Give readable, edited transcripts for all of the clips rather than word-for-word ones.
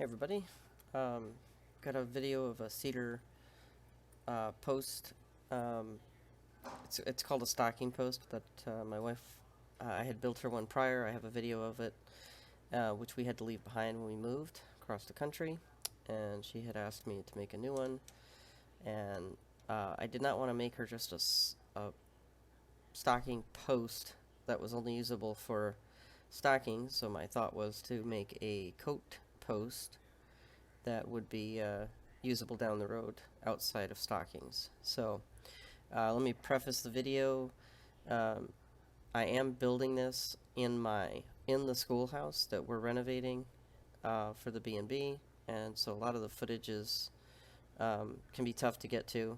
Hey everybody, got a video of a cedar post. Um, it's called a stocking post, but my wife, I had built her one prior. I have a video of it, which we had to leave behind when we moved across the country, and she had asked me to make a new one, and I did not want to make her just a stocking post that was only usable for stockings, so my thought was to make a coat post that would be usable down the road outside of stockings. So let me preface the video. Um, I am building this in the schoolhouse that we're renovating for the B&B, and so a lot of the footage is can be tough to get to,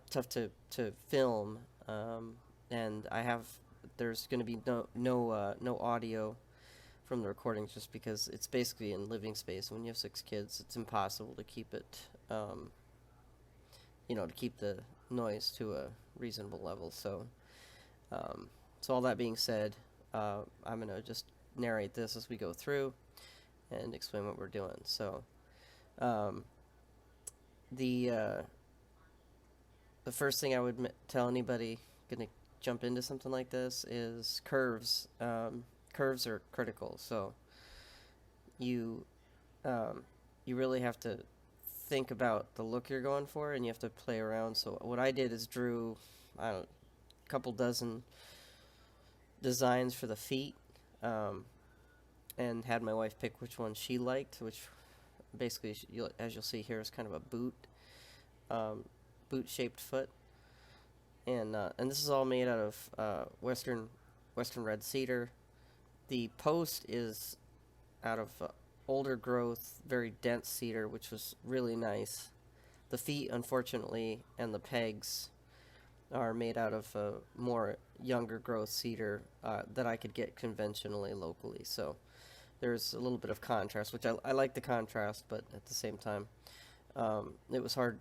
tough to film, and there's going to be no audio from the recordings just because it's basically in living space. When you have 6 kids, it's impossible to keep it, to keep the noise to a reasonable level. So all that being said, I'm gonna just narrate this as we go through and explain what we're doing. So, um, the uh, the first thing I would tell anybody gonna jump into something like this is curves. Curves are critical. So you um, you really have to think about the look you're going for, and you have to play around. So what I did is drew, I don't, a couple dozen designs for the feet, um, and had my wife pick which one she liked, which basically, as you'll see here, is kind of a um, boot-shaped foot, and this is all made out of western red cedar. The post is out of older growth, very dense cedar, which was really nice. The feet, unfortunately, and the pegs are made out of more younger growth cedar that I could get conventionally locally. So there's a little bit of contrast, which I like the contrast, but at the same time, it was hard.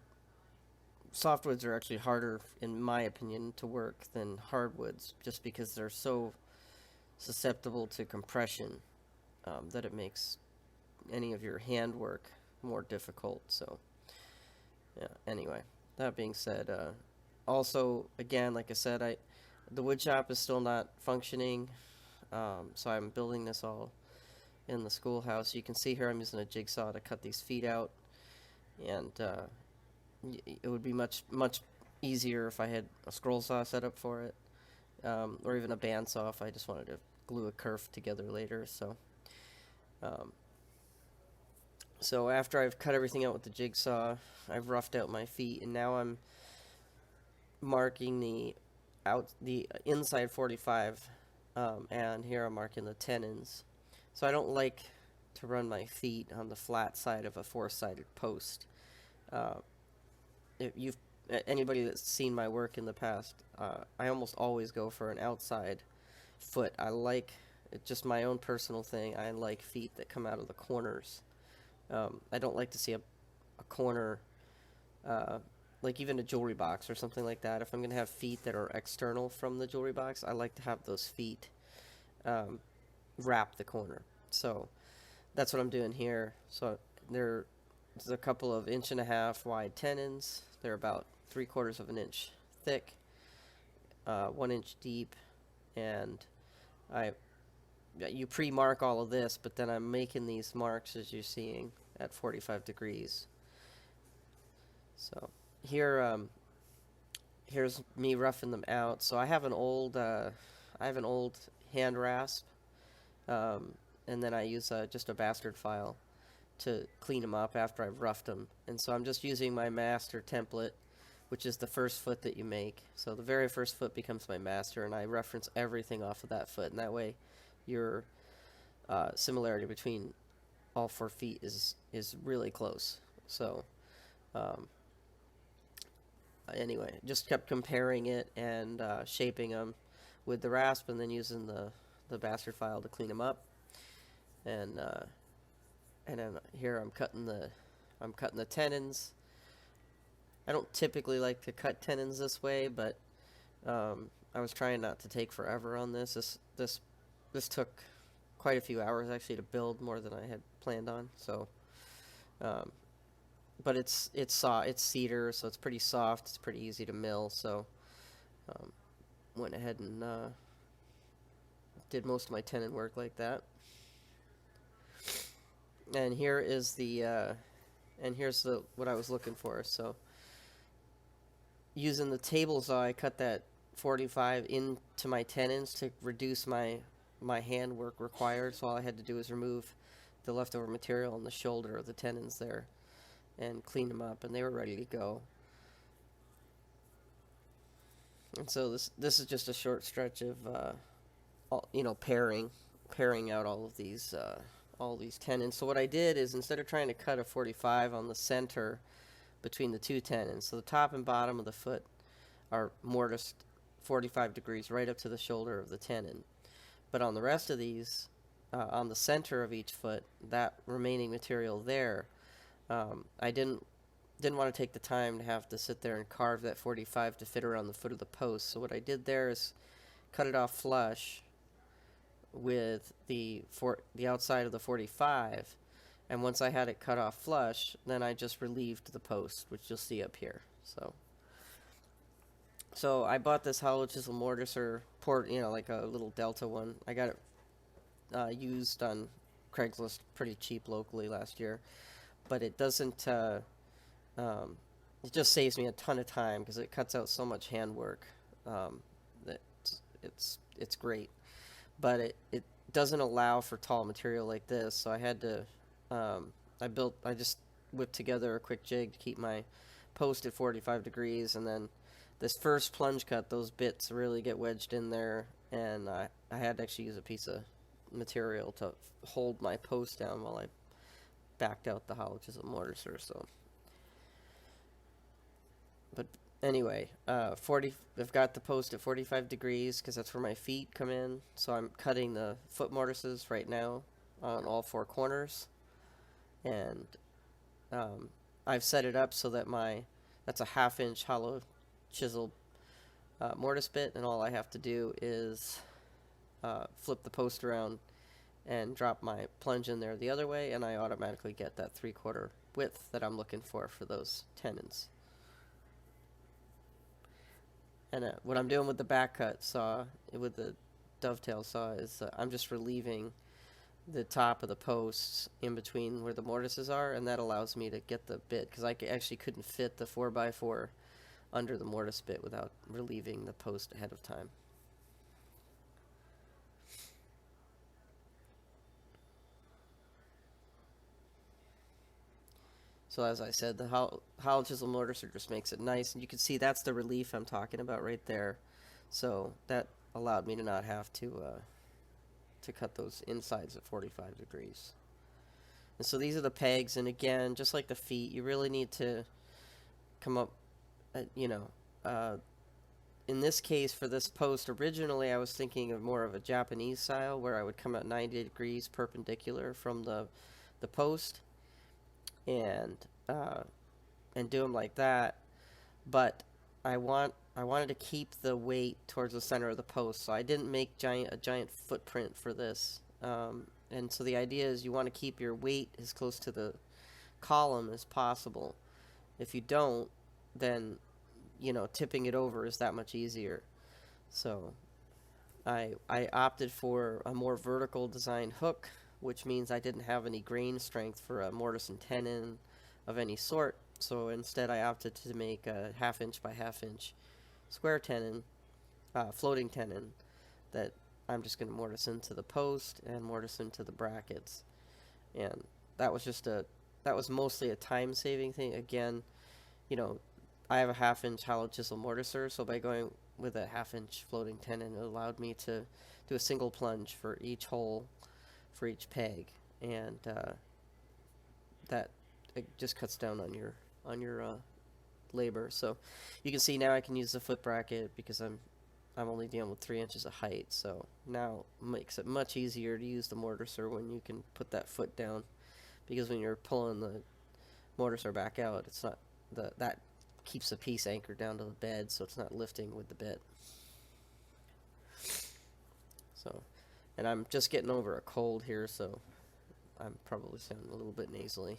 Softwoods are actually harder, in my opinion, to work than hardwoods, just because they're so susceptible to compression that it makes any of your handwork more difficult. So, yeah. Anyway, that being said, also again, like I said, the wood shop is still not functioning, so I'm building this all in the schoolhouse. You can see here I'm using a jigsaw to cut these feet out, and it would be much easier if I had a scroll saw set up for it, or even a bandsaw if I just wanted to glue a kerf together later. Um, so after I've cut everything out with the jigsaw, I've roughed out my feet, and now I'm marking the inside 45, and here I'm marking the tenons. So I don't like to run my feet on the flat side of a four-sided post. Uh, if you've Anybody that's seen my work in the past, I almost always go for an outside foot. I like it's just my own personal thing. I like feet that come out of the corners. I don't like to see a corner, uh, like even a jewelry box or something like that. If I'm going to have feet that are external from the jewelry box, I like to have those feet um, wrap the corner. So that's what I'm doing here. So there's a couple of 1.5 inch wide tenons. They're about 3/4 of an inch thick, 1 inch deep, and I you pre-mark all of this, but then I'm making these marks as you're seeing at 45 degrees. So here, here's me roughing them out. So I have an old hand rasp, and then I use just a bastard file to clean them up after I've roughed them. And so I'm just using my master template, which is the first foot that you make. So the very first foot becomes my master, and I reference everything off of that foot, and that way your similarity between all 4 feet is really close. So um, anyway, just kept comparing it and shaping them with the rasp, and then using the bastard file to clean them up. And then here I'm cutting the tenons. I don't typically like to cut tenons this way, but I was trying not to take forever on this. This took quite a few hours actually to build, more than I had planned on. So Um, but it's cedar, so it's pretty soft. It's pretty easy to mill. So um, went ahead and did most of my tenon work like that. And here is the and here's the what I was looking for. So using the table saw, I cut that 45 into my tenons to reduce my hand work required. So all I had to do was remove the leftover material on the shoulder of the tenons there and clean them up, and they were ready to go. And so this is just a short stretch of pairing out all these tenons. So what I did is, instead of trying to cut a 45 on the center between the two tenons, so the top and bottom of the foot are mortised 45 degrees right up to the shoulder of the tenon. But on the rest of these, on the center of each foot, that remaining material there, I didn't want to take the time to have to sit there and carve that 45 to fit around the foot of the post. So what I did there is cut it off flush with the outside of the 45, and once I had it cut off flush, then I just relieved the post, which you'll see up here. So I bought this hollow chisel mortiser, like a little Delta one. I got it used on Craigslist pretty cheap locally last year, but it doesn't. It just saves me a ton of time because it cuts out so much handwork. That it's great, but it doesn't allow for tall material like this. So I had to. I just whipped together a quick jig to keep my post at 45 degrees, and then this first plunge cut, those bits really get wedged in there, and I had to actually use a piece of material to hold my post down while I backed out the hollow chisel mortiser. So, but anyway, I've got the post at 45 degrees because that's where my feet come in. So I'm cutting the foot mortises right now on all four corners, and I've set it up so that that's a 1/2 inch hollow chisel mortise bit, and all I have to do is flip the post around and drop my plunge in there the other way, and I automatically get that 3/4 width that I'm looking for those tenons. And what I'm doing with the back cut saw, with the dovetail saw, is I'm just relieving the top of the posts in between where the mortises are, and that allows me to get the bit, because I actually couldn't fit the 4x4 under the mortise bit without relieving the post ahead of time. So as I said, the hollow chisel mortiser just makes it nice, and you can see that's the relief I'm talking about right there. So that allowed me to not have to cut those insides at 45 degrees. And so these are the pegs, and again, just like the feet, you really need to come up, in this case, for this post, originally I was thinking of more of a Japanese style, where I would come at 90 degrees perpendicular from the post, and do them like that. But I wanted to keep the weight towards the center of the post, so I didn't make a giant footprint for this. And so the idea is you want to keep your weight as close to the column as possible. If you don't, then tipping it over is that much easier. So I opted for a more vertical design hook, which means I didn't have any grain strength for a mortise and tenon of any sort. So instead I opted to make a 1/2 inch by 1/2 inch square tenon, floating tenon, that I'm just going to mortise into the post and mortise into the brackets. And that was mostly a time saving thing. Again, I have a 1/2 inch hollow chisel mortiser, so by going with a 1/2 inch floating tenon, it allowed me to do a single plunge for each hole, for each peg, and that it just cuts down on your labor. So you can see now I can use the foot bracket because I'm only dealing with 3 inches of height. So now it makes it much easier to use the mortiser when you can put that foot down, because when you're pulling the mortiser back out, it's not that keeps the piece anchored down to the bed, so it's not lifting with the bit. So, and I'm just getting over a cold here, so I'm probably sounding a little bit nasally.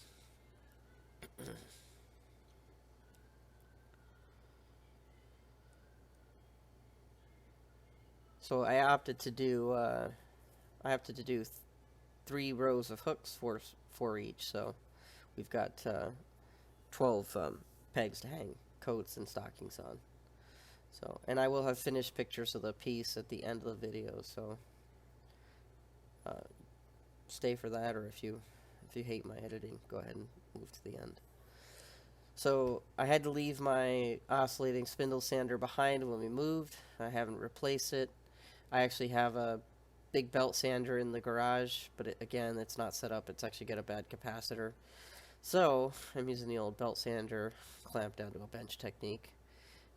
So I opted to do I opted to do 3 rows of hooks for each. So we've got 12 pegs to hang coats and stockings on. So, and I will have finished pictures of the piece at the end of the video. So uh, stay for that, or if you hate my editing, go ahead and move to the end. So I had to leave my oscillating spindle sander behind when we moved. I haven't replaced it. I actually have a big belt sander in the garage, but again, it's not set up. It's actually got a bad capacitor. So I'm using the old belt sander clamped down to a bench technique,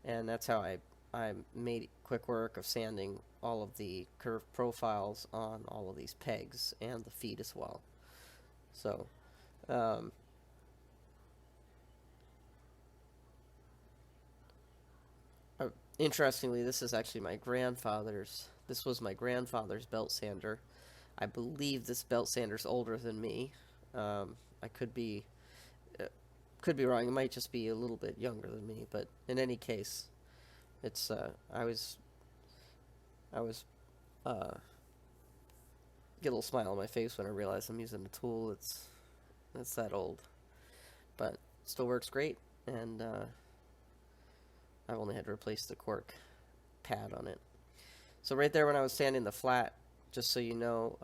and that's how I made quick work of sanding all of the curved profiles on all of these pegs and the feet as well. So interestingly, this is actually my grandfather's. This was my grandfather's belt sander. I believe this belt sander's older than me. I could be wrong. It might just be a little bit younger than me, but in any case, it's I was get a little smile on my face when I realize I'm using a tool that's that old, but still works great. And I've only had to replace the cork pad on it. So right there when I was sanding the flat, just so you know,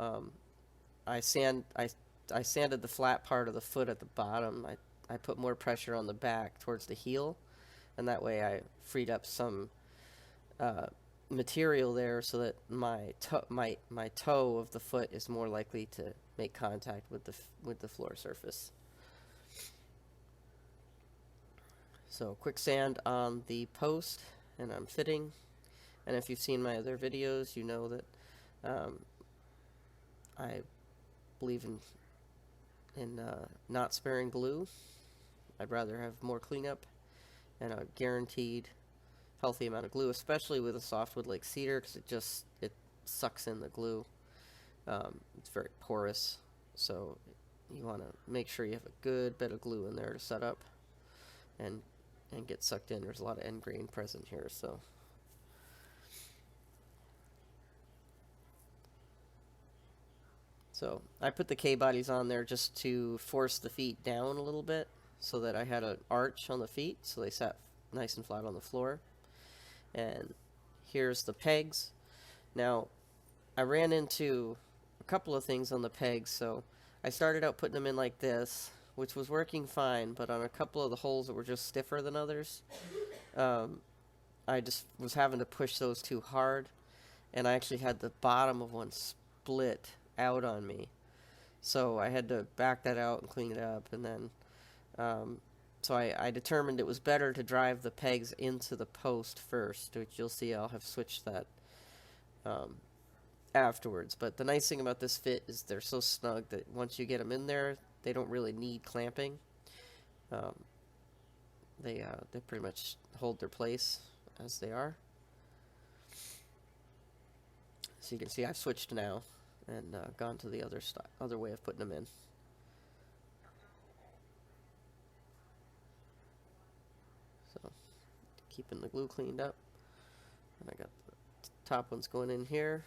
I sanded the flat part of the foot at the bottom. I put more pressure on the back towards the heel, and that way I freed up some material there, so that my toe of the foot is more likely to make contact with the floor surface. So quick sand on the post, and I'm fitting. And if you've seen my other videos, you know that I believe in not sparing glue. I'd rather have more cleanup and a guaranteed healthy amount of glue, especially with a softwood like cedar, because it sucks in the glue. It's very porous, so you want to make sure you have a good bit of glue in there to set up and get sucked in. There's a lot of end grain present here, so. So I put the K-bodies on there just to force the feet down a little bit, so that I had an arch on the feet, so they sat nice and flat on the floor. And here's the pegs. Now, I ran into a couple of things on the pegs, so I started out putting them in like this, which was working fine, but on a couple of the holes that were just stiffer than others, I just was having to push those too hard, and I actually had the bottom of one split out on me. So I had to back that out and clean it up, and then so I determined it was better to drive the pegs into the post first, which you'll see I'll have switched that afterwards. But the nice thing about this fit is they're so snug that once you get them in there, they don't really need clamping. They pretty much hold their place as they are. So you can see I've switched now and gone to the other way of putting them in. So keeping the glue cleaned up, and I got the top ones going in here.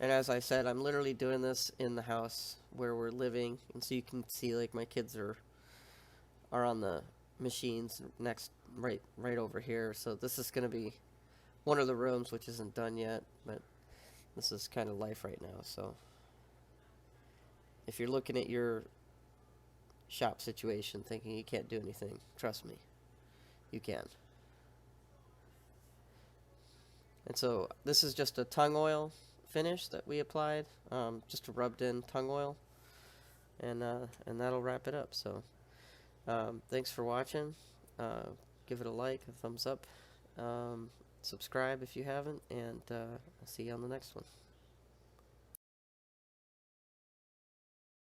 And as I said, I'm literally doing this in the house where we're living, and so you can see like my kids are on the machines next right over here. So this is going to be one of the rooms which isn't done yet, but this is kind of life right now. So if you're looking at your shop situation thinking you can't do anything, trust me, you can. And so this is just a tung oil finish that we applied, just a rubbed in tung oil, and that'll wrap it up. So thanks for watching. Give it a like, a thumbs up, subscribe if you haven't, and I'll see you on the next one.